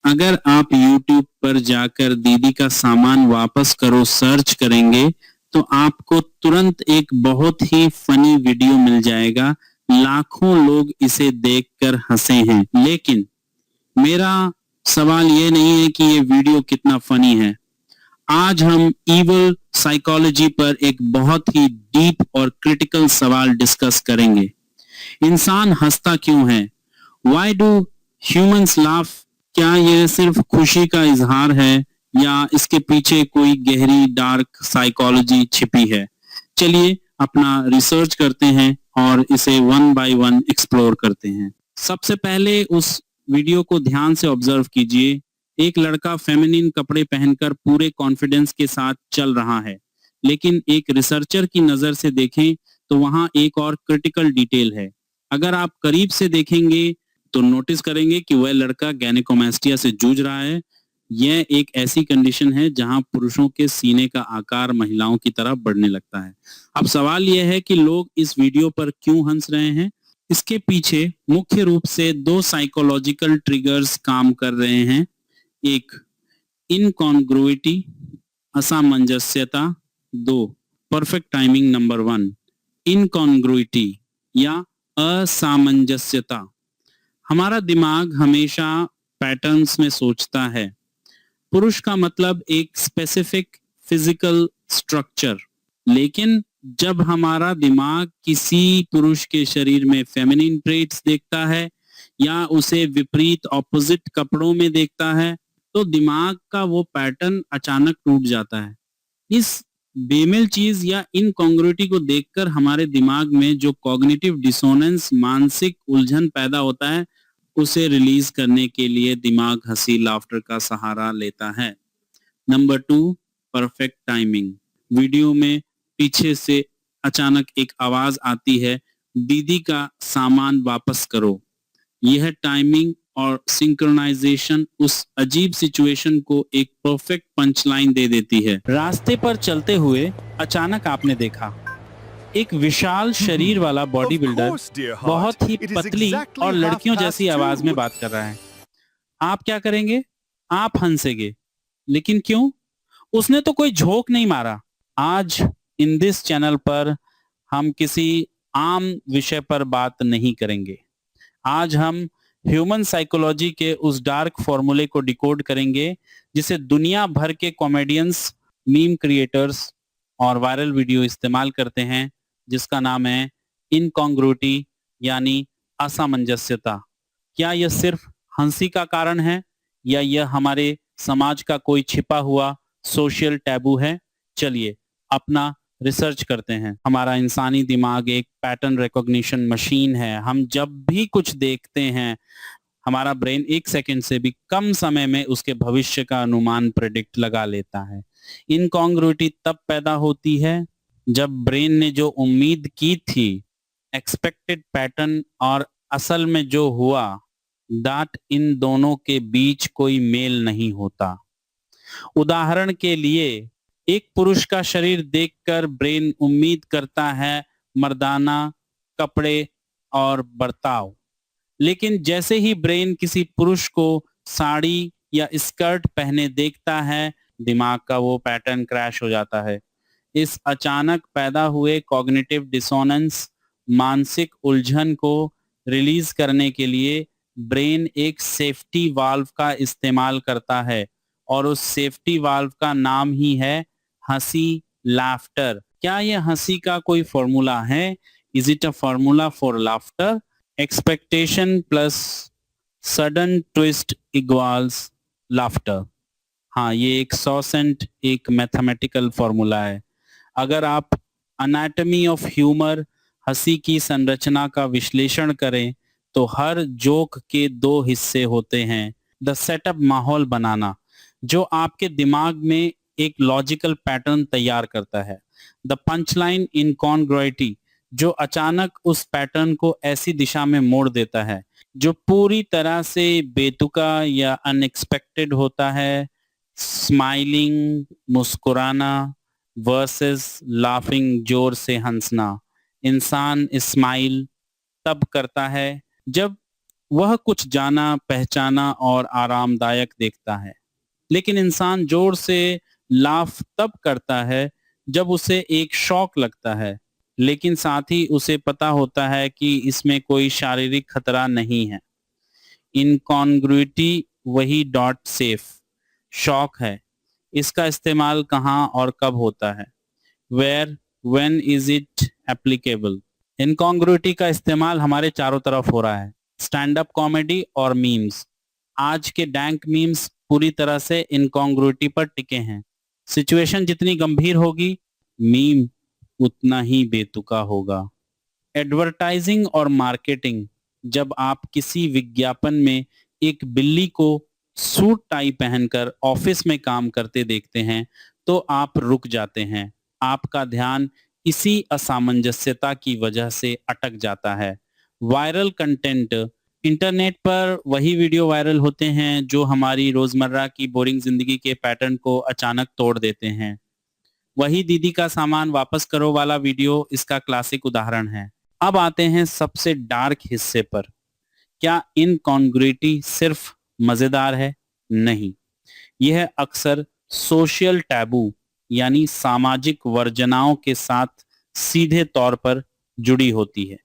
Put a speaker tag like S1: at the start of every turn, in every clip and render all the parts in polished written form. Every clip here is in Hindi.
S1: अगर आप YouTube पर जाकर दीदी का सामान वापस करो सर्च करेंगे तो आपको तुरंत एक बहुत ही फनी वीडियो मिल जाएगा। लाखों लोग इसे देखकर हंसे हैं, लेकिन मेरा सवाल ये नहीं है कि ये वीडियो कितना फनी है। आज हम इविल साइकोलॉजी पर एक बहुत ही डीप और क्रिटिकल सवाल डिस्कस करेंगे। इंसान हंसता क्यों है? Why do humans laugh? क्या ये सिर्फ खुशी का इजहार है या इसके पीछे कोई गहरी डार्क साइकोलॉजी छिपी है? चलिए अपना रिसर्च करते हैं और इसे वन बाय वन एक्सप्लोर करते हैं। सबसे पहले उस वीडियो को ध्यान से ऑब्जर्व कीजिए। एक लड़का फेमिनिन कपड़े पहनकर पूरे कॉन्फिडेंस के साथ चल रहा है, लेकिन एक रिसर्चर की नजर से देखें तो वहां एक और क्रिटिकल डिटेल है। अगर आप करीब से देखेंगे तो नोटिस करेंगे कि वह लड़का गैनिकोमास्टिया से जूझ रहा है। यह एक ऐसी कंडीशन है जहां पुरुषों के सीने का आकार महिलाओं की तरफ बढ़ने लगता है। अब सवाल यह है कि लोग इस वीडियो पर क्यों हंस रहे हैं? इसके पीछे मुख्य रूप से दो साइकोलॉजिकल ट्रिगर्स काम कर रहे हैं। एक, इनकॉन्ग्रुइटी, असामंजस्यता। दो, परफेक्ट टाइमिंग। नंबर 1, इनकॉन्ग्रुइटी या असामंजस्यता। हमारा दिमाग हमेशा पैटर्न्स में सोचता है। पुरुष का मतलब एक स्पेसिफिक फिजिकल स्ट्रक्चर, लेकिन जब हमारा दिमाग किसी पुरुष के शरीर में फेमिनिन ट्रेट्स देखता है या उसे विपरीत ऑपोजिट कपड़ों में देखता है तो दिमाग का वो पैटर्न अचानक टूट जाता है। इस बेमेल चीज या इनकॉन्ग्रुइटी को देखकर हमारे दिमाग में जो कॉग्निटिव डिसोनेंस, मानसिक उलझन पैदा होता है, उसे रिलीज करने के लिए दिमाग हंसी, लाफ्टर का सहारा लेता है। Number 2, perfect timing. वीडियो में पीछे से अचानक एक आवाज आती है, दीदी का सामान वापस करो। यह टाइमिंग और सिंक्रोनाइजेशन उस अजीब सिचुएशन को एक परफेक्ट पंचलाइन दे देती है। रास्ते पर चलते हुए अचानक आपने देखा एक विशाल शरीर वाला बॉडी बिल्डर बहुत ही पतली और लड़कियों जैसी आवाज में बात कर रहा है। आप क्या करेंगे? आप हंसेंगे, लेकिन क्यों? उसने तो कोई झोंक नहीं मारा। आज इन दिस चैनल पर हम किसी आम विषय पर बात नहीं करेंगे। आज हम ह्यूमन साइकोलॉजी के उस डार्क फॉर्मूले को डिकोड करेंगे जिसे दुनिया भर के कॉमेडियंस, मीम क्रिएटर्स और वायरल वीडियो इस्तेमाल करते हैं, जिसका नाम है इनकॉन्ग्रुइटी यानी असामंजस्यता। क्या यह सिर्फ हंसी का कारण है या यह हमारे समाज का कोई छिपा हुआ सोशल टैबू है? चलिए अपना रिसर्च करते हैं। हमारा इंसानी दिमाग एक पैटर्न रिकॉग्निशन मशीन है। हम जब भी कुछ देखते हैं, हमारा ब्रेन 1 सेकंड से भी कम समय में उसके भविष्य का अनुमान प्रेडिक्ट लगा लेता है। इनकॉन्ग्रुइटी तब पैदा होती है जब ब्रेन ने जो उम्मीद की थी, एक्सपेक्टेड पैटर्न, और असल में जो हुआ, दैट इन दोनों के बीच कोई मेल नहीं होता। उदाहरण के लिए, एक पुरुष का शरीर देखकर ब्रेन उम्मीद करता है मर्दाना कपड़े और बर्ताव, लेकिन जैसे ही ब्रेन किसी पुरुष को साड़ी या स्कर्ट पहने देखता है, दिमाग का वो पैटर्न क्रैश हो जाता है। इस अचानक पैदा हुए कॉग्निटिव डिसोनेंस, मानसिक उलझन को रिलीज करने के लिए ब्रेन एक सेफ्टी वाल्व का इस्तेमाल करता है और उस सेफ्टी वाल्व का नाम ही है हंसी, लाफ्टर। क्या यह हंसी का कोई फॉर्मूला है? Is it a formula for laughter? Expectation plus sudden twist equals laughter. हाँ, ये एक 100 सेंट एक मैथमेटिकल फॉर्मूला है। अगर आप एनाटॉमी ऑफ ह्यूमर, हंसी की संरचना का विश्लेषण करें तो हर जोक के 2 हिस्से होते हैं। द सेटअप, माहौल बनाना, जो आपके दिमाग में एक लॉजिकल पैटर्न तैयार करता है। द पंचलाइन, इनकॉन्ग्रुइटी, जो अचानक उस पैटर्न को ऐसी दिशा में मोड़ देता है जो पूरी तरह से बेतुका या अनएक्सपेक्टेड होता है। स्माइलिंग, मुस्कुराना वर्सेस लाफिंग, जोर से हंसना। इंसान स्माइल तब करता है जब वह कुछ जाना पहचाना और आरामदायक देखता है, लेकिन इंसान जोर से लाफ तब करता है जब उसे एक शौक लगता है, लेकिन साथ ही उसे पता होता है कि इसमें कोई शारीरिक खतरा नहीं है। इनकॉन्ग्रुइटी वही डॉट सेफ शौक है। इसका इस्तेमाल कहाँ और कब होता है? Where, when is it applicable? Incongruity का इस्तेमाल हमारे चारों तरफ हो रहा है। स्टैंड अप कॉमेडी और मीम्स। आज के डैंक मीम्स पूरी तरह से इनकॉन्ग्रुइटी पर टिके हैं। सिचुएशन जितनी गंभीर होगी, मीम उतना ही बेतुका होगा। एडवर्टाइजिंग और मार्केटिंग। जब आप किसी विज्ञापन में एक बिल्ली को सूट टाई पहनकर ऑफिस में काम करते देखते हैं तो आप रुक जाते हैं। आपका ध्यान इसी असामंजस्यता की वजह से अटक जाता है। Viral content. इंटरनेट पर वही वीडियो वायरल होते हैं जो हमारी रोजमर्रा की बोरिंग जिंदगी के पैटर्न को अचानक तोड़ देते हैं। वही दीदी का सामान वापस करो वाला वीडियो इसका क्लासिक उदाहरण है। अब आते हैं सबसे डार्क हिस्से पर। क्या इनकॉन्ग्रुइटी सिर्फ मजेदार है? नहीं, यह अक्सर सोशल टैबू यानी सामाजिक वर्जनाओं के साथ सीधे तौर पर जुड़ी होती है।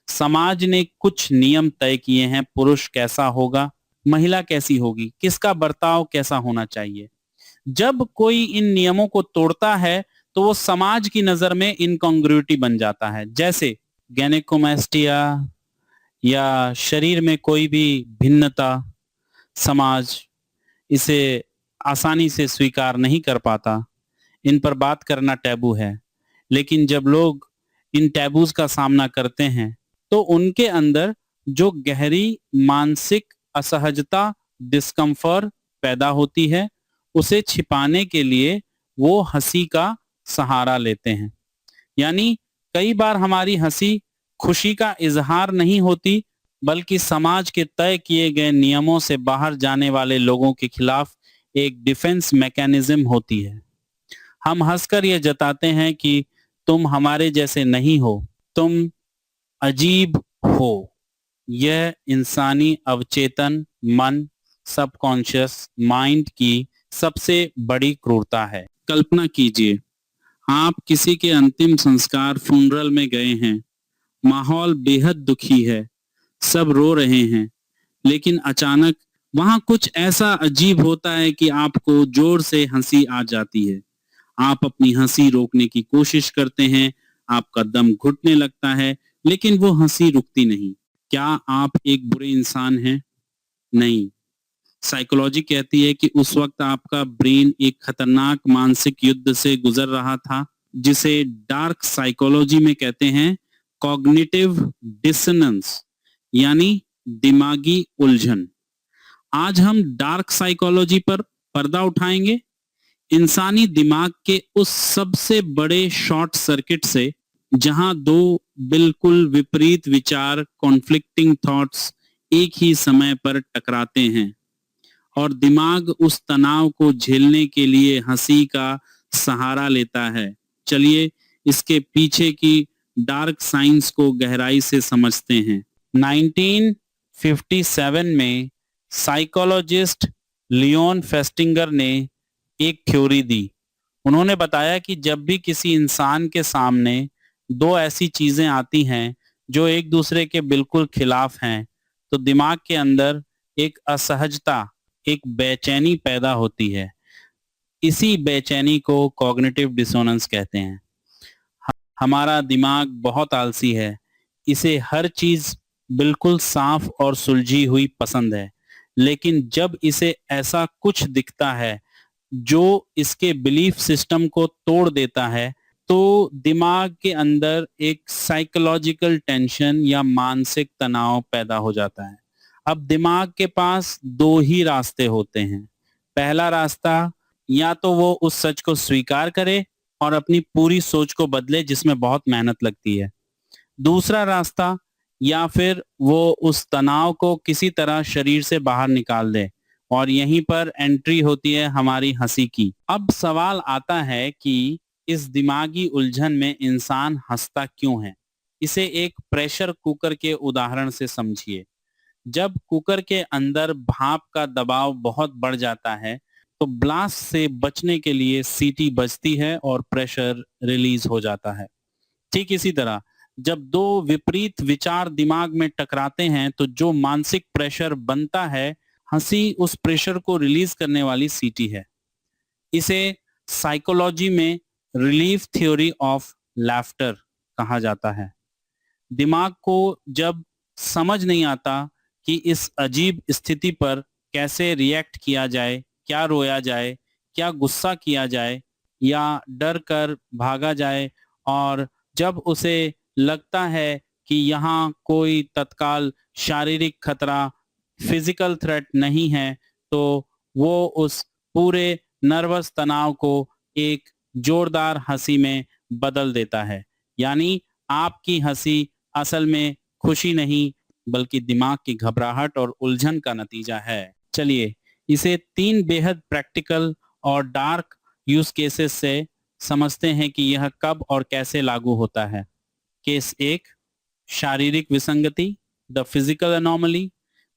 S1: समाज ने कुछ नियम तय किए हैं, पुरुष कैसा होगा, महिला कैसी होगी, किसका बर्ताव कैसा होना चाहिए। जब कोई इन नियमों को तोड़ता है तो वो समाज की नजर में इनकॉन्ग्रुइटी बन जाता है। जैसे गैनेकोमेस्टिया या शरीर में कोई भी भिन्नता, समाज इसे आसानी से स्वीकार नहीं कर पाता। इन पर बात करना टैबू है, लेकिन जब लोग इन टैबूज का सामना करते हैं तो उनके अंदर जो गहरी मानसिक असहजता, डिस्कम्फर्ट पैदा होती है, उसे छिपाने के लिए वो हंसी का सहारा लेते हैं। यानी कई बार हमारी हंसी खुशी का इजहार नहीं होती, बल्कि समाज के तय किए गए नियमों से बाहर जाने वाले लोगों के खिलाफ एक डिफेंस मैकेनिज्म होती है। हम हंसकर यह जताते हैं कि तुम हमारे जैसे नहीं हो, तुम अजीब हो। यह इंसानी अवचेतन मन, सबकॉन्शियस माइंड की सबसे बड़ी क्रूरता है। कल्पना कीजिए, आप किसी के अंतिम संस्कार फ्यूनरल में गए हैं। माहौल बेहद दुखी है, सब रो रहे हैं, लेकिन अचानक वहां कुछ ऐसा अजीब होता है कि आपको जोर से हंसी आ जाती है। आप अपनी हंसी रोकने की कोशिश करते हैं, आपका दम घुटने लगता है, लेकिन वो हंसी रुकती नहीं। क्या आप एक बुरे इंसान हैं? नहीं। साइकोलॉजी कहती है कि उस वक्त आपका ब्रेन एक खतरनाक मानसिक युद्ध से गुजर रहा था, जिसे डार्क साइकोलॉजी में कहते हैं कॉग्निटिव डिसोनेंस, यानी दिमागी उलझन। आज हम डार्क साइकोलॉजी पर पर्दा उठाएंगे, इंसानी दिमाग के उस सबसे बड़े शॉर्ट सर्किट से जहां दो बिल्कुल विपरीत विचार, कॉन्फ्लिक्टिंग थॉट्स एक ही समय पर टकराते हैं और दिमाग उस तनाव को झेलने के लिए हंसी का सहारा लेता है। चलिए इसके पीछे की डार्क साइंस को गहराई से समझते हैं। 1957 में साइकोलॉजिस्ट लियोन फेस्टिंगर ने एक थ्योरी दी। उन्होंने बताया कि जब भी किसी इंसान के सामने दो ऐसी चीजें आती हैं जो एक दूसरे के बिल्कुल खिलाफ हैं, तो दिमाग के अंदर एक असहजता, एक बेचैनी पैदा होती है। इसी बेचैनी को कॉग्निटिव डिसोनेंस कहते हैं। हमारा दिमाग बहुत आलसी है, इसे हर चीज बिल्कुल साफ और सुलझी हुई पसंद है, लेकिन जब इसे ऐसा कुछ दिखता है जो इसके बिलीफ सिस्टम को तोड़ देता है, तो दिमाग के अंदर एक साइकोलॉजिकल टेंशन या मानसिक तनाव पैदा हो जाता है। अब दिमाग के पास दो ही रास्ते होते हैं। पहला रास्ता, या तो वो उस सच को स्वीकार करे और अपनी पूरी सोच को बदले जिसमें बहुत मेहनत लगती है। दूसरा रास्ता, या फिर वो उस तनाव को किसी तरह शरीर से बाहर निकाल दे, और यहीं पर एंट्री होती है हमारी हंसी की। अब सवाल आता है कि इस दिमागी उलझन में इंसान हंसता क्यों है? इसे एक प्रेशर कुकर के उदाहरण से समझिए। जब कुकर के अंदर भाप का दबाव बहुत बढ़ जाता है तो ब्लास्ट से बचने के लिए सीटी बजती है और प्रेशर रिलीज हो जाता है। ठीक इसी तरह जब दो विपरीत विचार दिमाग में टकराते हैं तो जो मानसिक प्रेशर बनता है, हंसी उस प्रेशर को रिलीज करने वाली सीटी है। इसे साइकोलॉजी में रिलीफ थ्योरी ऑफ लाफ्टर कहा जाता है। दिमाग को जब समझ नहीं आता कि इस अजीब स्थिति पर कैसे रिएक्ट किया जाए, क्या रोया जाए, क्या गुस्सा किया जाए या डर कर भागा जाए, और जब उसे लगता है कि यहाँ कोई तत्काल शारीरिक खतरा, फिजिकल थ्रेट नहीं है, तो वो उस पूरे नर्वस तनाव को एक जोरदार हंसी में बदल देता है। यानी आपकी हंसी असल में खुशी नहीं बल्कि दिमाग की घबराहट और उलझन का नतीजा है। चलिए इसे 3 बेहद प्रैक्टिकल और डार्क यूज केसेस से समझते हैं कि यह कब और कैसे लागू होता है। केस 1, शारीरिक विसंगति, द फिजिकल एनोमली,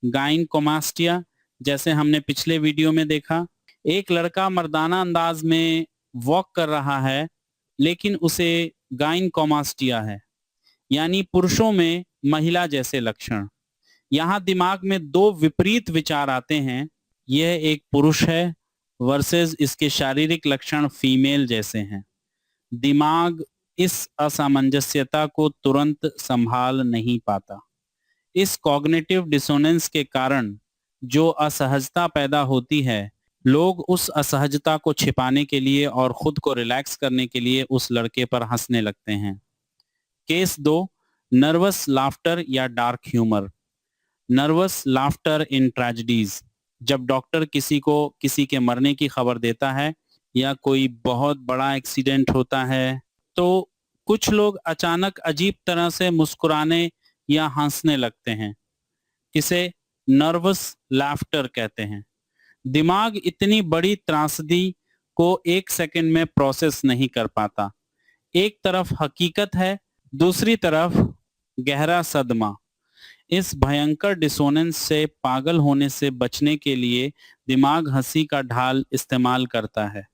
S1: गाइनकोमास्टिया। जैसे हमने पिछले वीडियो में देखा, एक लड़का मर्दाना अंदाज में वॉक कर रहा है लेकिन उसे गाइनकोमास्टिया है, यानी पुरुषों में महिला जैसे लक्षण। यहाँ दिमाग में दो विपरीत विचार आते हैं, यह एक पुरुष है वर्सेस इसके शारीरिक लक्षण फीमेल जैसे हैं। दिमाग इस असामंजस्यता को तुरंत संभाल नहीं पाता। इस कॉग्निटिव डिसोनेंस के कारण जो असहजता पैदा होती है, लोग उस असहजता को छिपाने के लिए और खुद को रिलैक्स करने के लिए उस लड़के पर हंसने लगते हैं। केस 2, नर्वस लाफ्टर या डार्क ह्यूमर। नर्वस लाफ्टर इन ट्रेजेडीज। जब डॉक्टर किसी को किसी के मरने की खबर देता है या कोई बहुत बड़ा एक्सीडेंट होता है तो कुछ लोग अचानक अजीब तरह से मुस्कुराने या हंसने लगते हैं। इसे नर्वस लाफ्टर कहते हैं। दिमाग इतनी बड़ी त्रासदी को एक सेकंड में प्रोसेस नहीं कर पाता। एक तरफ हकीकत है, दूसरी तरफ गहरा सदमा। इस भयंकर डिसोनेंस से पागल होने से बचने के लिए दिमाग हंसी का ढाल इस्तेमाल करता है।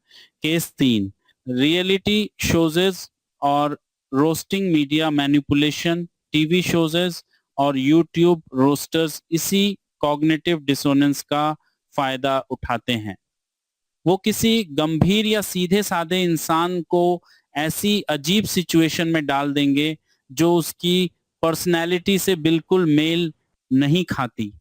S1: केस 3, रियलिटी शोजेस और रोस्टिंग मीडिया मैनिपुलेशन। टीवी शोजेस और यूट्यूब रोस्टर्स इसी कॉग्निटिव डिसोनेंस का फायदा उठाते हैं। वो किसी गंभीर या सीधे साधे इंसान को ऐसी अजीब सिचुएशन में डाल देंगे जो उसकी पर्सनैलिटी से बिल्कुल मेल नहीं खाती।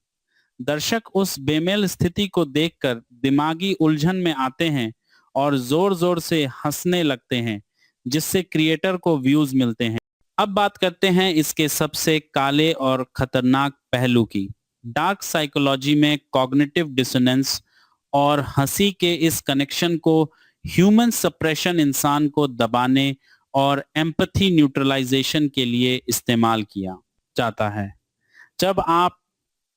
S1: दर्शक उस बेमेल स्थिति को देखकर दिमागी उलझन में आते हैं और जोर जोर से हंसने लगते हैं, जिससे क्रिएटर को व्यूज मिलते हैं। अब बात करते हैं इसके सबसे काले और खतरनाक पहलू की। डार्क साइकोलॉजी में कॉग्निटिव डिसोनेंस और हंसी के इस कनेक्शन को ह्यूमन सप्रेशन इंसान को दबाने और एम्पैथी न्यूट्रलाइजेशन के लिए इस्तेमाल किया जाता है। जब आप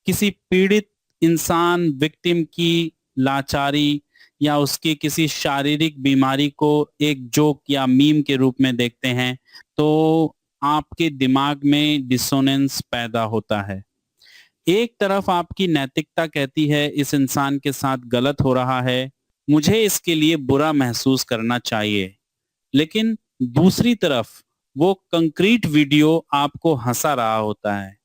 S1: किसी पीड़ित इंसान विक्टिम की लाचारी या उसकी किसी शारीरिक बीमारी को एक जोक या मीम के रूप में देखते हैं तो आपके दिमाग में डिसोनेंस पैदा होता है। एक तरफ आपकी नैतिकता कहती है इस इंसान के साथ गलत हो रहा है, मुझे इसके लिए बुरा महसूस करना चाहिए, लेकिन दूसरी तरफ वो कंक्रीट वीडियो आपको हंसा रहा होता है।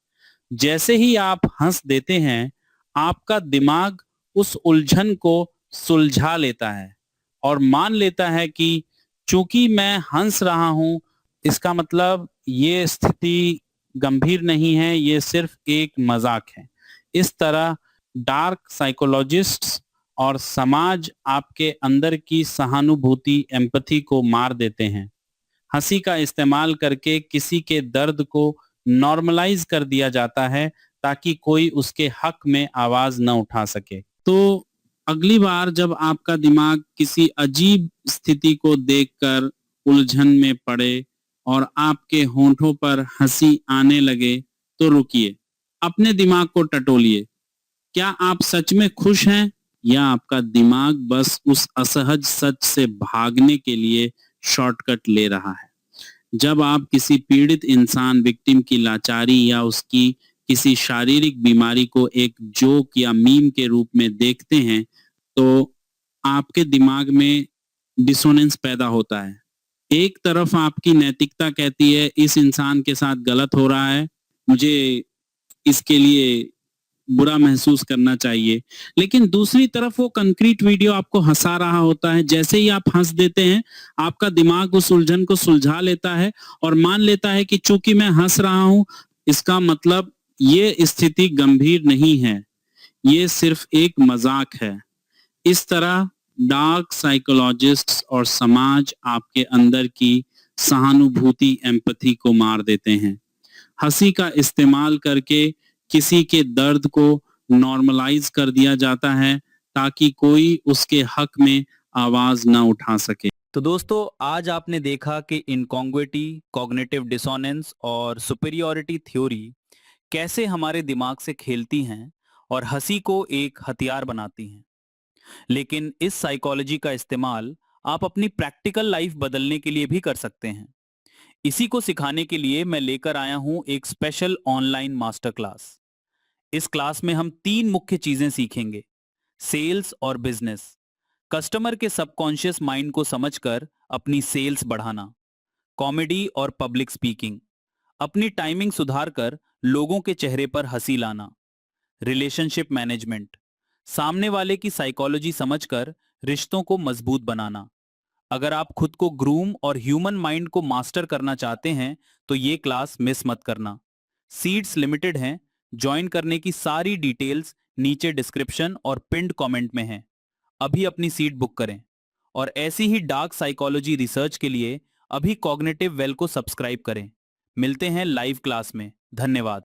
S1: जैसे ही आप हंस देते हैं, आपका दिमाग उस उलझन को सुलझा लेता है और मान लेता है कि चूंकि मैं हंस रहा हूं, इसका मतलब ये स्थिति गंभीर नहीं है, ये सिर्फ एक मजाक है। इस तरह डार्क साइकोलॉजिस्ट्स और समाज आपके अंदर की सहानुभूति, एम्पैथी को मार देते हैं। हंसी का इस्तेमाल करके किसी के दर्द को नॉर्मलाइज कर दिया जाता है ताकि कोई उसके हक में आवाज न उठा सके। तो अगली बार जब आपका दिमाग किसी अजीब स्थिति को देखकर उलझन में पड़े और आपके होंठों पर हंसी आने लगे तो रुकिए, अपने दिमाग को टटोलिए। क्या आप सच में खुश हैं या आपका दिमाग बस उस असहज सच से भागने के लिए शॉर्टकट ले रहा है? जब आप किसी पीड़ित इंसान विक्टिम की लाचारी या उसकी किसी शारीरिक बीमारी को एक जोक या मीम के रूप में देखते हैं तो आपके दिमाग में डिसोनेंस पैदा होता है। एक तरफ आपकी नैतिकता कहती है इस इंसान के साथ गलत हो रहा है, मुझे इसके लिए बुरा महसूस करना चाहिए, लेकिन दूसरी तरफ वो कंक्रीट वीडियो आपको हंसा रहा होता है। जैसे ही आप हंस देते हैं, आपका दिमाग उस उलझन को सुलझा लेता है और मान लेता है कि चूंकि मैं हंस रहा हूं, इसका मतलब ये स्थिति गंभीर नहीं है, ये सिर्फ एक मजाक है। इस तरह डार्क साइकोलॉजिस्ट्स और समाज आपके अंदर की सहानुभूति, एम्पैथी को मार देते हैं। हंसी का इस्तेमाल करके किसी के दर्द को नॉर्मलाइज कर दिया जाता है ताकि कोई उसके हक में आवाज न उठा सके।
S2: तो दोस्तों, आज आपने देखा कि इनकॉन्ग्रुइटी, कॉग्निटिव डिसोनेंस और सुपीरियॉरिटी थ्योरी कैसे हमारे दिमाग से खेलती हैं और हंसी को एक हथियार बनाती हैं। लेकिन इस साइकोलॉजी का इस्तेमाल आप अपनी प्रैक्टिकल लाइफ बदलने के लिए भी कर सकते हैं। इसी को सिखाने के लिए मैं लेकर आया हूं एक स्पेशल ऑनलाइन मास्टर क्लास। इस क्लास में हम 3 मुख्य चीजें सीखेंगे: सेल्स और बिजनेस, कस्टमर के सबकॉन्शियस माइंड को समझकर अपनी सेल्स बढ़ाना, कॉमेडी और पब्लिक स्पीकिंग, अपनी टाइमिंग सुधार कर लोगों के चेहरे पर हंसी लाना, रिलेशनशिप मैनेजमेंट, सामने वाले की साइकोलॉजी समझकर रिश्तों को मजबूत बनाना। अगर आप खुद को ग्रूम और ह्यूमन माइंड को मास्टर करना चाहते हैं तो ये क्लास मिस मत करना। सीट्स लिमिटेड हैं। ज्वाइन करने की सारी डिटेल्स नीचे डिस्क्रिप्शन और पिंड कमेंट में हैं। अभी अपनी सीट बुक करें और ऐसी ही डार्क साइकोलॉजी रिसर्च के लिए अभी कॉग्निटिव वेल को सब्सक्राइब करें। मिलते हैं लाइव क्लास में। धन्यवाद।